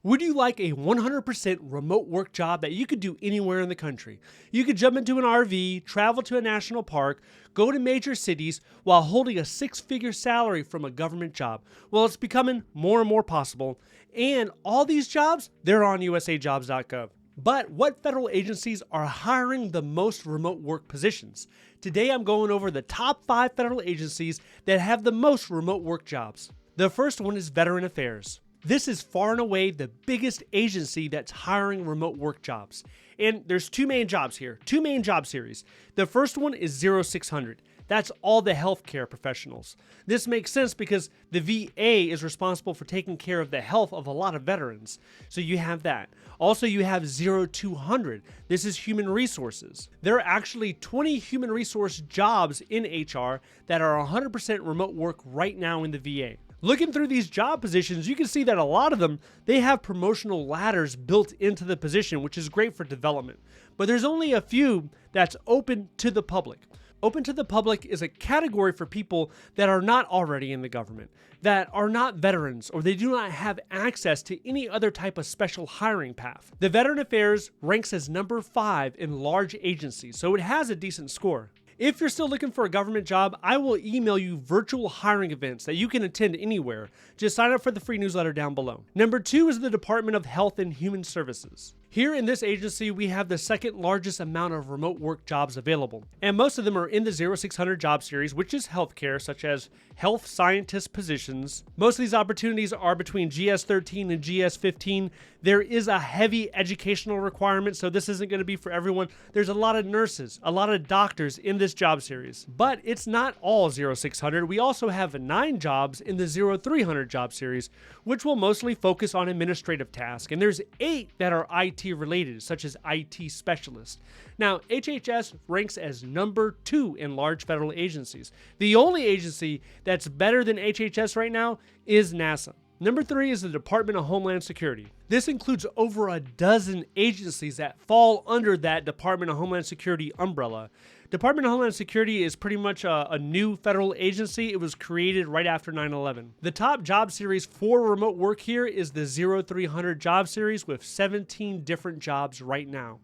Would you like a 100% remote work job that you could do anywhere in the country? You could jump into an RV, travel to a national park, go to major cities while holding a six-figure salary from a government job. Well, it's becoming more and more possible, and all these jobs, they're on USAJobs.gov. But what federal agencies are hiring the most remote work positions? Today I'm going over the top 5 federal agencies that have the most remote work jobs. The first one is Veteran Affairs. This is far and away the biggest agency that's hiring remote work jobs. And there's two main jobs here, two main job series. The first one is 0600. That's all the healthcare professionals. This makes sense because the VA is responsible for taking care of the health of a lot of veterans. So you have that. Also, you have 0200. This is human resources. There are actually 20 human resource jobs in HR that are 100% remote work right now in the VA. Looking through these job positions, you can see that a lot of them, they have promotional ladders built into the position, which is great for development. But there's only a few that's open to the public. Open to the public is a category for people that are not already in the government, that are not veterans, or they do not have access to any other type of special hiring path. The Veteran Affairs ranks as number 5 in large agencies, so it has a decent score. If you're still looking for a government job, I will email you virtual hiring events that you can attend anywhere. Just sign up for the free newsletter down below. Number 2 is the Department of Health and Human Services. Here in this agency, we have the second largest amount of remote work jobs available, and most of them are in the 0600 job series, which is healthcare, such as health scientist positions. Most of these opportunities are between GS13 and GS15. There is a heavy educational requirement, so this isn't going to be for everyone. There's a lot of nurses, a lot of doctors in this job series, but it's not all 0600. We also have 9 jobs in the 0300 job series, which will mostly focus on administrative tasks, and there's 8 that are IT related, such as IT specialist. Now, HHS ranks as number 2 in large federal agencies. The only agency that's better than HHS right now is NASA. Number 3 is the Department of Homeland Security. This includes over a dozen agencies that fall under that Department of Homeland Security umbrella. Department of Homeland Security is pretty much a new federal agency. It was created right after 9/11. The top job series for remote work here is the 0300 job series with 17 different jobs right now.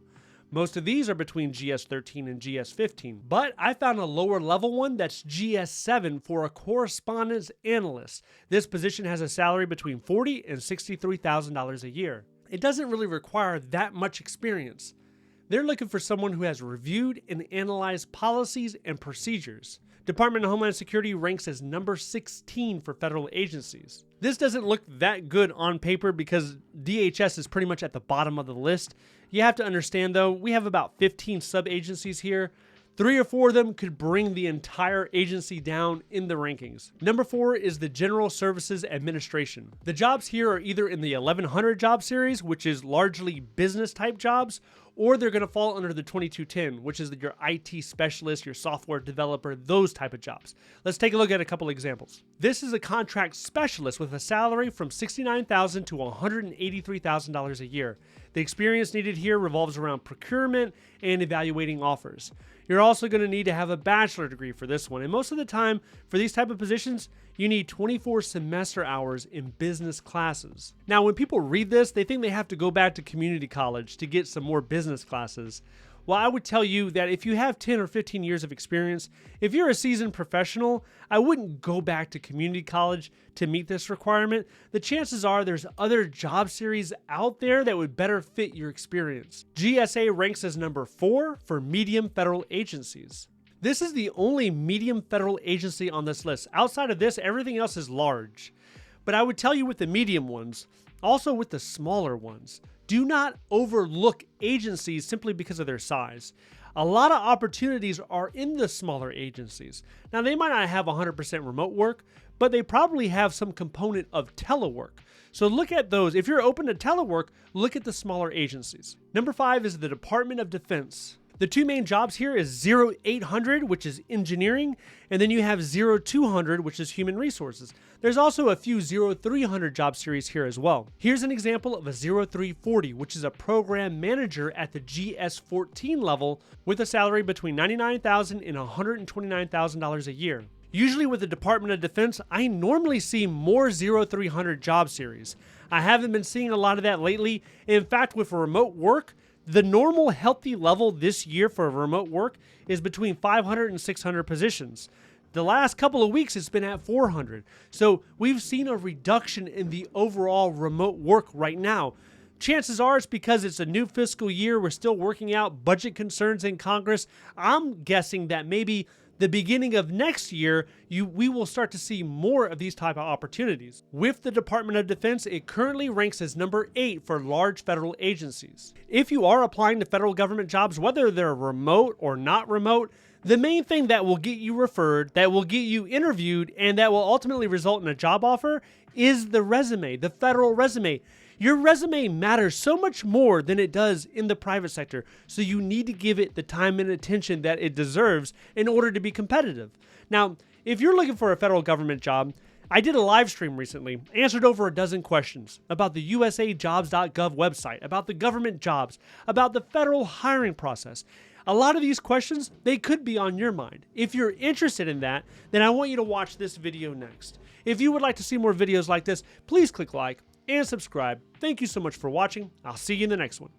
Most of these are between GS13 and GS15, but I found a lower level one that's GS7 for a correspondence analyst. This position has a salary between $40,000 and $63,000 a year. It doesn't really require that much experience. They're looking for someone who has reviewed and analyzed policies and procedures. Department of Homeland Security ranks as number 16 for federal agencies. This doesn't look that good on paper because DHS is pretty much at the bottom of the list. You have to understand though, we have about 15 sub-agencies here. 3 or 4 of them could bring the entire agency down in the rankings. Number 4 is the General Services Administration. The jobs here are either in the 1100 job series, which is largely business type jobs, or they're going to fall under the 2210, which is your IT specialist, your software developer, those type of jobs. Let's take a look at a couple examples. This is a contract specialist with a salary from $69,000 to $183,000 a year. The experience needed here revolves around procurement and evaluating offers. You're also going to need to have a bachelor degree for this one, and most of the time for these type of positions, you need 24 semester hours in business classes. Now, when people read this, they think they have to go back to community college to get some more business classes. Well, I would tell you that if you have 10 or 15 years of experience, if you're a seasoned professional, I wouldn't go back to community college to meet this requirement. The chances are there's other job series out there that would better fit your experience. GSA ranks as number 4 for medium federal agencies. This is the only medium federal agency on this list. Outside of this, everything else is large. But I would tell you with the medium ones, also with the smaller ones, do not overlook agencies simply because of their size. A lot of opportunities are in the smaller agencies. Now, they might not have 100% remote work, but they probably have some component of telework. So look at those. If you're open to telework, look at the smaller agencies. Number 5 is the Department of Defense. The 2 main jobs here is 0800, which is engineering, and then you have 0200, which is human resources. There's also a few 0300 job series here as well. Here's an example of a 0340, which is a program manager at the GS14 level with a salary between $99,000 and $129,000 a year. Usually with the Department of Defense, I normally see more 0300 job series. I haven't been seeing a lot of that lately. In fact, with remote work, the normal healthy level this year for remote work is between 500 and 600 positions. The last couple of weeks, it's been at 400. So we've seen a reduction in the overall remote work right now. Chances are it's because it's a new fiscal year. We're still working out budget concerns in Congress. I'm guessing that maybe the beginning of next year, we will start to see more of these type of opportunities. With the Department of Defense, it currently ranks as number 8 for large federal agencies. If you are applying to federal government jobs, whether they're remote or not remote, the main thing that will get you referred, that will get you interviewed, and that will ultimately result in a job offer is the resume, the federal resume. Your resume matters so much more than it does in the private sector, so you need to give it the time and attention that it deserves in order to be competitive. Now, if you're looking for a federal government job, I did a live stream recently, answered over a dozen questions about the USAJobs.gov website, about the government jobs, about the federal hiring process. A lot of these questions, they could be on your mind. If you're interested in that, then I want you to watch this video next. If you would like to see more videos like this, please click like and subscribe. Thank you so much for watching. I'll see you in the next one.